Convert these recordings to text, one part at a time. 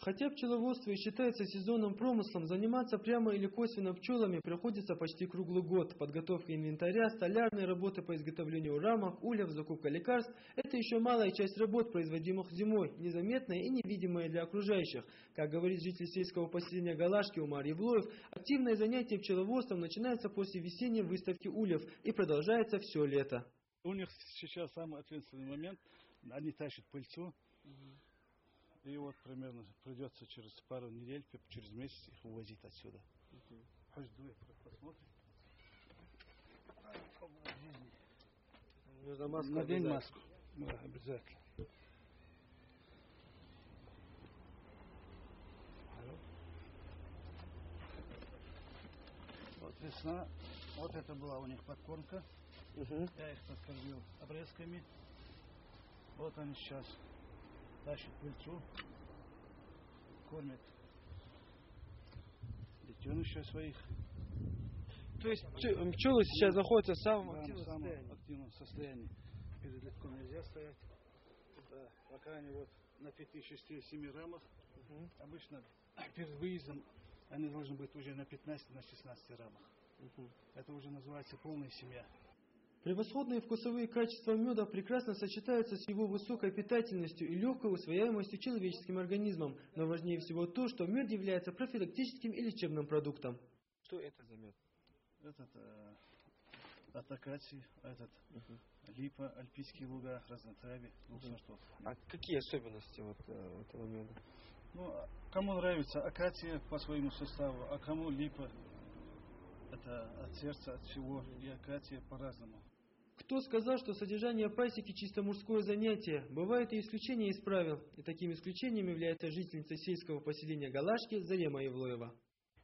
Хотя пчеловодство и считается сезонным промыслом, заниматься прямо или косвенно пчелами приходится почти круглый год. Подготовка инвентаря, столярные работы по изготовлению рамок, ульев, закупка лекарств – это еще малая часть работ, производимых зимой, незаметная и невидимая для окружающих. Как говорит житель сельского поселения Галашки Умар Евлоев, активное занятие пчеловодством начинается после весенней выставки ульев и продолжается все лето. У них сейчас самый ответственный момент, они тащат пыльцу. И вот примерно придется через пару недель, через месяц их увозить отсюда. Хоть дуй, посмотрим. Нужно маску. Надень маску. Да, обязательно. Вот весна. Вот это была у них подкормка. Я их подкормил обрезками. Вот они сейчас тащат пыльцу, кормят детенышей своих. То есть пчелы сейчас находятся в самом активном состоянии. Перед литком нельзя стоять. Да, пока они вот на 5-6-7 рамах. Обычно перед выездом они должны быть уже на 15-16 рамах. Это уже называется полная семья. Превосходные вкусовые качества меда прекрасно сочетаются с его высокой питательностью и легкой усвояемостью человеческим организмом. Но важнее всего то, что мед является профилактическим и лечебным продуктом. Что это за мед? Этот от акации, этот липа, альпийские луга, разнотравье, двух сортов. А какие особенности этого меда? Ну, кому нравится акация по своему составу, а кому липа. Это от сердца, от всего, и акация по-разному. Кто сказал, что содержание пасеки чисто мужское занятие? Бывают и исключения из правил. И таким исключением является жительница сельского поселения Галашки Зарема Евлоева.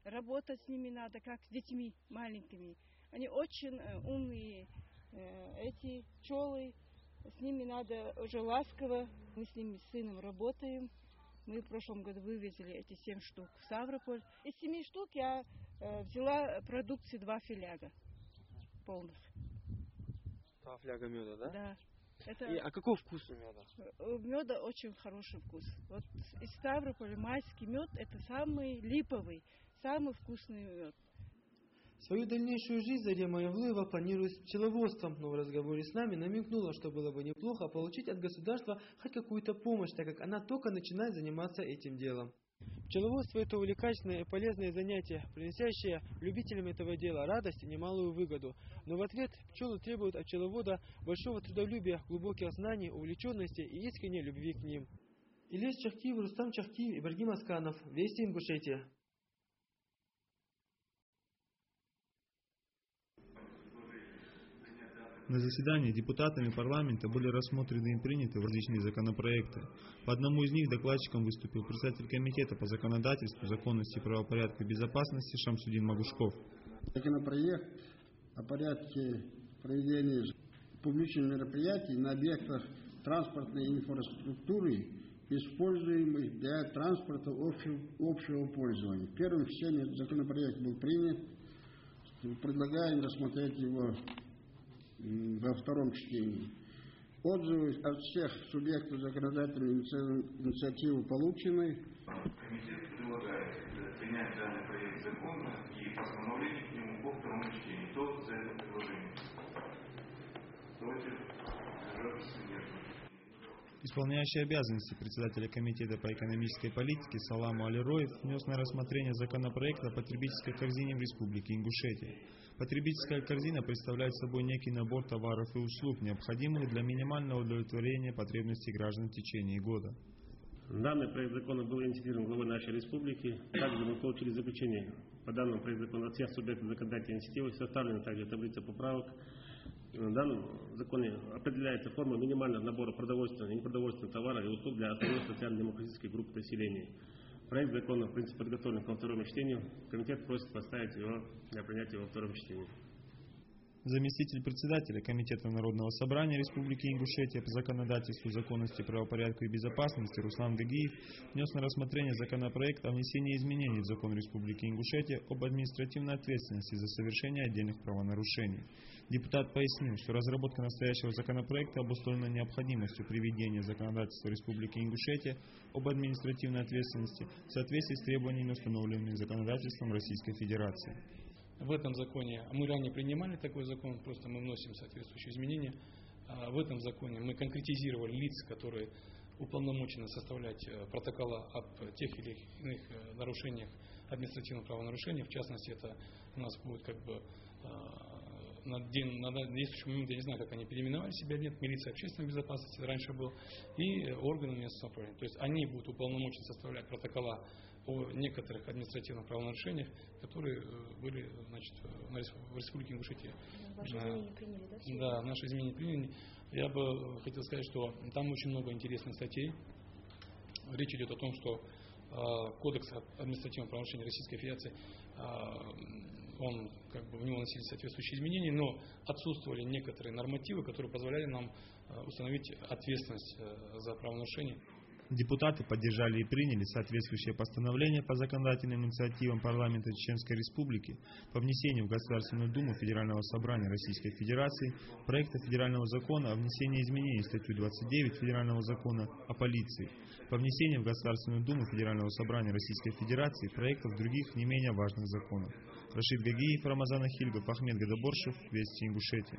Работать с ними надо, как с детьми маленькими. Они очень умные, эти пчелы. С ними надо уже ласково. Мы с ними, с сыном, работаем. Мы в прошлом году вывезли эти 7 штук в Ставрополь. Из 7 штук я взяла продукции 2 фляга полных. 2 фляга меда, да? Да. А какой вкус у меда? У меда очень хороший вкус. Вот из Ставрополя майский мед – это самый липовый, самый вкусный мед. Свою дальнейшую жизнь Зарема Евлоева планирует с пчеловодством, но в разговоре с нами намекнула, что было бы неплохо получить от государства хоть какую-то помощь, так как она только начинает заниматься этим делом. Пчеловодство – это увлекательное и полезное занятие, приносящее любителям этого дела радость и немалую выгоду. Но в ответ пчелы требуют от пчеловода большого трудолюбия, глубоких знаний, увлеченности и искренней любви к ним. Ильяс Чахкиев, Рустам Чахкиев, Ибрагим Асканов. Вести Ингушетия. На заседании депутатами парламента были рассмотрены и приняты различные законопроекты. По одному из них докладчиком выступил председатель комитета по законодательству, законности, правопорядку и безопасности Шамсудин Магушков. Законопроект о порядке проведения публичных мероприятий на объектах транспортной инфраструктуры, используемых для транспорта общего пользования. В первом чтении законопроект был принят. Предлагаем рассмотреть его во втором чтении. Отзывы от всех субъектов законодательной инициативы получены. Комитет предлагает принять данный проект закона и постановление к нему по второму чтению. Кто за это предложение? Исполняющий обязанности председателя комитета по экономической политике Саламу Алироев внес на рассмотрение законопроект о потребительской корзине в Республике Ингушетия. Потребительская корзина представляет собой некий набор товаров и услуг, необходимых для минимального удовлетворения потребностей граждан в течение года. Данный проект закона был инициирован главой нашей республики. Также мы получили заключение по данному проекту закона от всех субъектов законодательной инициативы. Составлена также таблица поправок. В данном законе определяется форма минимального набора продовольственных и непродовольственных товаров и услуг для основной социально-демократической группы населения. Проект закона, в принципе, подготовлен ко второму чтению. Комитет просит поставить его для принятия во втором чтении. Заместитель председателя Комитета Народного собрания Республики Ингушетия по законодательству, законности, правопорядку и безопасности Руслан Гагиев внес на рассмотрение законопроект о внесении изменений в закон Республики Ингушетия об административной ответственности за совершение отдельных правонарушений. Депутат пояснил, что разработка настоящего законопроекта обусловлена необходимостью приведения законодательства Республики Ингушетия об административной ответственности в соответствии с требованиями, установленными законодательством Российской Федерации. В этом законе, мы ранее принимали такой закон, просто мы вносим соответствующие изменения. В этом законе мы конкретизировали лиц, которые уполномочены составлять протоколы об тех или иных нарушениях, административных правонарушениях. В частности, это у нас будет как бы на действующий момент, я не знаю, как они переименовали себя, нет, милиция общественной безопасности раньше был, и органы местного самоуправления. То есть они будут уполномочены составлять протокола о некоторых административных правонарушениях, которые были, значит, в Республике Ингушетия. Ваши изменения приняли, да? Да, наши изменения приняли. Я бы хотел сказать, что там очень много интересных статей. Речь идет о том, что Кодекс административных правонарушений Российской Федерации, он, как бы, в него вносились соответствующие изменения, но отсутствовали некоторые нормативы, которые позволяли нам установить ответственность за правонарушение. Депутаты поддержали и приняли соответствующее постановление по законодательным инициативам парламента Чеченской Республики по внесению в Государственную Думу Федерального собрания Российской Федерации проекта федерального закона о внесении изменений в статью 29 Федерального закона о полиции, по внесению в Государственную Думу Федерального собрания Российской Федерации проектов других не менее важных законов. Рашид Гагиев, Рамазан Ахильгов, Ахмед Гадаборшев, Вести Ингушетия.